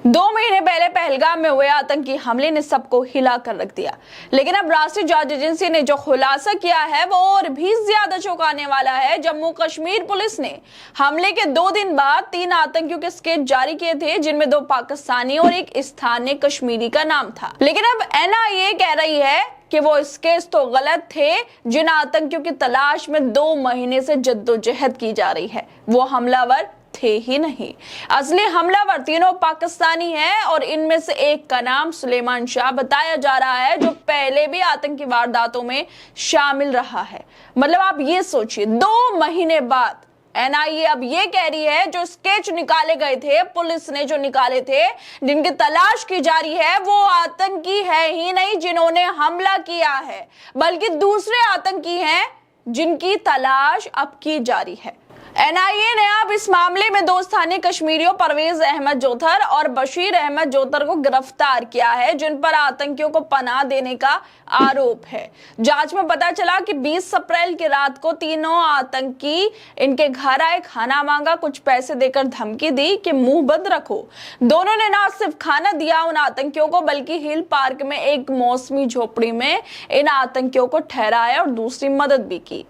2 महीने पहले पहलगाम में हुए आतंकी हमले ने सबको हिला कर रख दिया, लेकिन अब राष्ट्रीय जांच एजेंसी ने जो खुलासा किया है वो और भी ज्यादा चौंकाने वाला है। जम्मू कश्मीर पुलिस ने हमले के 2 दिन बाद 3 आतंकियों के स्केच जारी किए थे, जिनमें 2 पाकिस्तानी और एक स्थानीय कश्मीरी का नाम था। लेकिन अब एनआईए कह रही है कि वो स्केच तो गलत थे। जिन आतंकियों की तलाश में 2 महीने से जद्दोजहद की जा रही है वो हमलावर थे ही नहीं। असली हमलावर तीनों पाकिस्तानी हैं और इनमें से एक का नाम सुलेमान शाह बताया जा रहा है, जो पहले भी आतंकी वारदातों में शामिल रहा है। मतलब आप ये सोचिए, 2 महीने बाद एनआईए अब ये कह रही है जो स्केच निकाले गए थे, पुलिस ने जो निकाले थे, जिनकी तलाश की जा रही है, वो आतंकी है ही नहीं जिन्होंने हमला किया है, बल्कि दूसरे आतंकी हैं जिनकी तलाश अब की जा रही है। एनआईए ने अब इस मामले में 2 स्थानीय कश्मीरियों परवेज अहमद जोथर और बशीर अहमद जोथर को गिरफ्तार किया है, जिन पर आतंकियों को पनाह देने का आरोप है। जांच में पता चला कि 20 अप्रैल की रात को तीनों आतंकी इनके घर आए, खाना मांगा, कुछ पैसे देकर धमकी दी कि मुंह बंद रखो। दोनों ने न सिर्फ खाना दिया उन आतंकियों को, बल्कि हिल पार्क में एक मौसमी झोपड़ी में इन आतंकियों को ठहराया और दूसरी मदद भी की।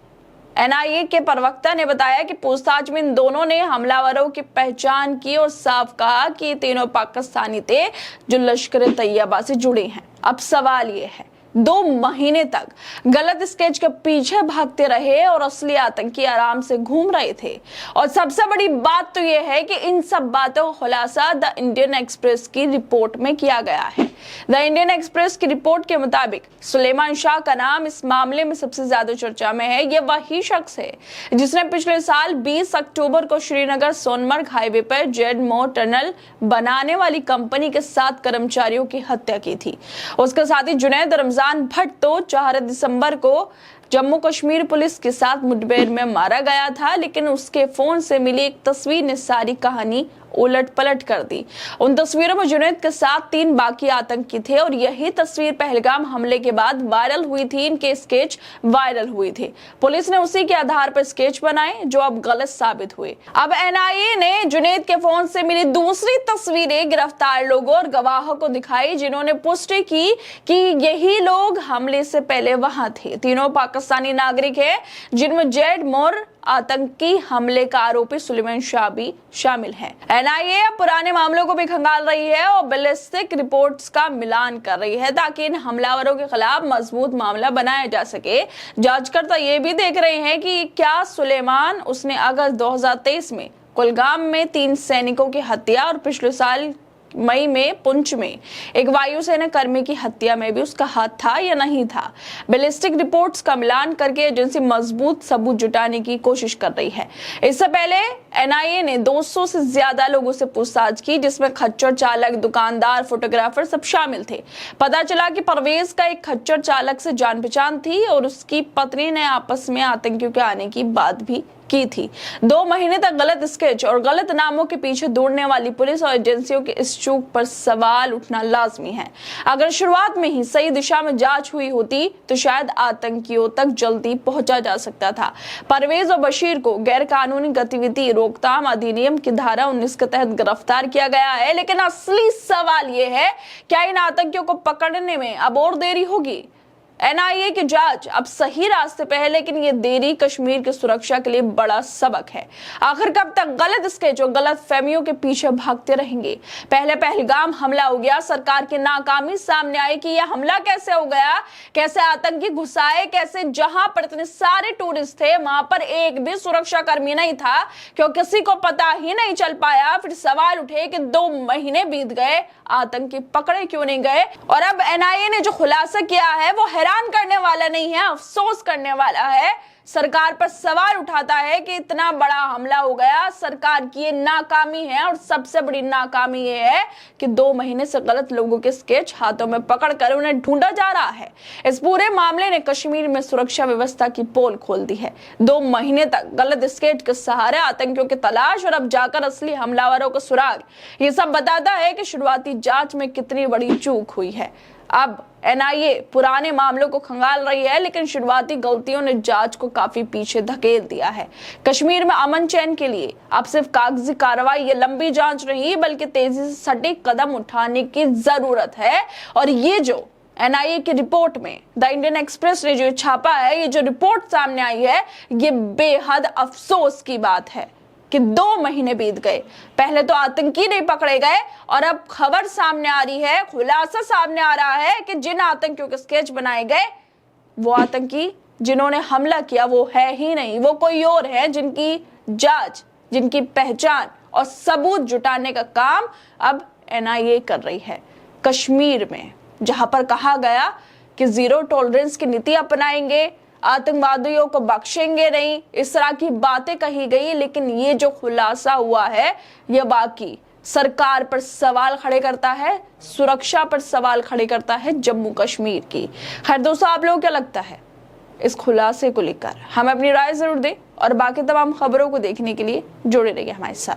एनआईए के प्रवक्ता ने बताया कि पूछताछ में इन दोनों ने हमलावरों की पहचान की और साफ कहा कि तीनों पाकिस्तानी थे जो लश्कर तैयबा से जुड़े हैं। अब सवाल ये है, 2 महीने तक गलत स्केच के पीछे भागते रहे और असली आतंकी आराम से घूम रहे थे। और सबसे बड़ी बात तो यह है कि इन सब बातों का खुलासा द इंडियन एक्सप्रेस की रिपोर्ट में किया गया है। द इंडियन एक्सप्रेस की रिपोर्ट के मुताबिक सुलेमान शाह का नाम इस मामले में सबसे ज्यादा चर्चा में है। यह वही शख्स है जिसने पिछले साल 20 अक्टूबर को श्रीनगर सोनमर्ग हाईवे पर जेड मोर टनल बनाने वाली कंपनी के 7 कर्मचारियों की हत्या की थी। उसके साथ ही जुनैद रमजान भट्ट तो 4 दिसंबर को जम्मू कश्मीर पुलिस के साथ मुठभेड़ में मारा गया था, लेकिन उसके फोन से मिली एक तस्वीर ने सारी कहानी उलट पलट कर दी। उन तस्वीरों में जुनैद के साथ 3 बाकी आतंकी थे और यही तस्वीर पहलगाम हमले के बाद वायरल हुई थी। इनके स्केच वायरल हुए थे। पुलिस ने उसी के आधार पर स्केच बनाए जो अब गलत साबित हुए। अब एनआईए ने जुनैद के फोन से मिली दूसरी तस्वीरें गिरफ्तार लोगों और गवाहों को दिखाई, जिन्होंने पुष्टि की कि यही लोग हमले से पहले वहां थे। तीनों पाकिस्तानी नागरिक है, जिनमें जेड मोर आतंकी हमले का आरोपी सुलेमान शाह भी शामिल है। एनआईए अब पुराने मामलों को भी खंगाल रही है और बैलिस्टिक रिपोर्ट्स का मिलान कर रही है ताकि इन हमलावरों के खिलाफ मजबूत मामला बनाया जा सके। जांचकर्ता ये भी देख रहे हैं कि क्या सुलेमान उसने अगस्त 2023 में कुलगाम में 3 सैनिकों की हत्या और पिछले साल मई में पुंछ में एक वायुसेना कर्मी की हत्या में भी उसका हाथ था या नहीं था। बैलिस्टिक रिपोर्ट्स का मिलान करके एजेंसी मजबूत सबूत जुटाने की कोशिश कर रही है। इससे पहले एनआईए ने 200 से ज्यादा लोगों से पूछताछ की, जिसमें खच्चर चालक, दुकानदार, फोटोग्राफर सब शामिल थे। पता चला कि परवेज का एक खच्चर चालक से जान पहचान थी और उसकी पत्नी ने आपस में आतंकियों के आने की बात भी की थी। 2 महीने तक गलत स्केच और गलत नामों के पीछे दौड़ने वाली पुलिस और एजेंसियों के इस चूक पर सवाल उठना लाजमी है। अगर शुरुआत में ही सही दिशा में जांच हुई होती तो शायद आतंकियों तक जल्दी पहुंचा जा सकता था। परवेज और बशीर को गैर कानूनी गतिविधि रोकथाम अधिनियम की धारा 19 के तहत गिरफ्तार किया गया है, लेकिन असली सवाल यह है, क्या इन आतंकियों को पकड़ने में अब और देरी होगी? एनआईए की जांच अब सही रास्ते पे है, लेकिन ये देरी कश्मीर की सुरक्षा के लिए बड़ा सबक है। आखिर कब तक गलत स्केच और गलत फहमियों के पीछे भागते रहेंगे? पहले पहलगाम हमला हो गया, सरकार की नाकामी सामने आई कि यह हमला कैसे हो गया, कैसे आतंकी घुसाए, कैसे जहां पर इतने सारे टूरिस्ट थे वहां पर एक भी सुरक्षा कर्मी नहीं था, क्यों किसी को पता ही नहीं चल पाया। फिर सवाल उठे कि 2 महीने बीत गए, आतंकी पकड़े क्यों नहीं गए? और अब एनआईए ने जो खुलासा किया है वो हैरान करने वाला नहीं है, अफसोस करने वाला है। सरकार पर सवाल उठाता है कि इतना बड़ा हमला हो गया, सरकार की ये नाकामी है। और सबसे बड़ी नाकामी ये है कि 2 महीने से गलत लोगों के स्केच हाथों में पकड़कर उन्हें ढूंढा जा रहा है। इस पूरे मामले ने कश्मीर में सुरक्षा व्यवस्था की पोल खोल दी है। 2 महीने तक गलत स्केच के सहारे आतंकियों की तलाश और अब जाकर असली हमलावरों को सुराग, ये सब बताता है कि शुरुआती जांच में कितनी बड़ी चूक हुई है। अब एनआईए पुराने मामलों को खंगाल रही है, लेकिन शुरुआती गलतियों ने जांच को काफी पीछे धकेल दिया है। कश्मीर में अमन चैन के लिए अब सिर्फ कागजी कार्रवाई या लंबी जांच नहीं, बल्कि तेजी से सटीक कदम उठाने की जरूरत है। और ये जो एनआईए की रिपोर्ट में द इंडियन एक्सप्रेस ने जो छापा है, ये जो रिपोर्ट सामने आई है, ये बेहद अफसोस की बात है कि 2 महीने बीत गए, पहले तो आतंकी नहीं पकड़े गए, और अब खबर सामने आ रही है, खुलासा सामने आ रहा है कि जिन आतंकियों के स्केच बनाए गए, वो आतंकी जिन्होंने हमला किया वो है ही नहीं, वो कोई और है, जिनकी जांच, जिनकी पहचान और सबूत जुटाने का काम अब एनआईए कर रही है। कश्मीर में जहां पर कहा गया कि जीरो टॉलरेंस की नीति अपनाएंगे, आतंकवादियों को बख्शेंगे नहीं, इस तरह की बातें कही गई, लेकिन ये जो खुलासा हुआ है, ये बाकी सरकार पर सवाल खड़े करता है, सुरक्षा पर सवाल खड़े करता है जम्मू कश्मीर की। खैर दोस्तों, आप लोगों को क्या लगता है इस खुलासे को लेकर? हमें अपनी राय जरूर दें, और बाकी तमाम खबरों को देखने के लिए जुड़े रहिए हमारे साथ।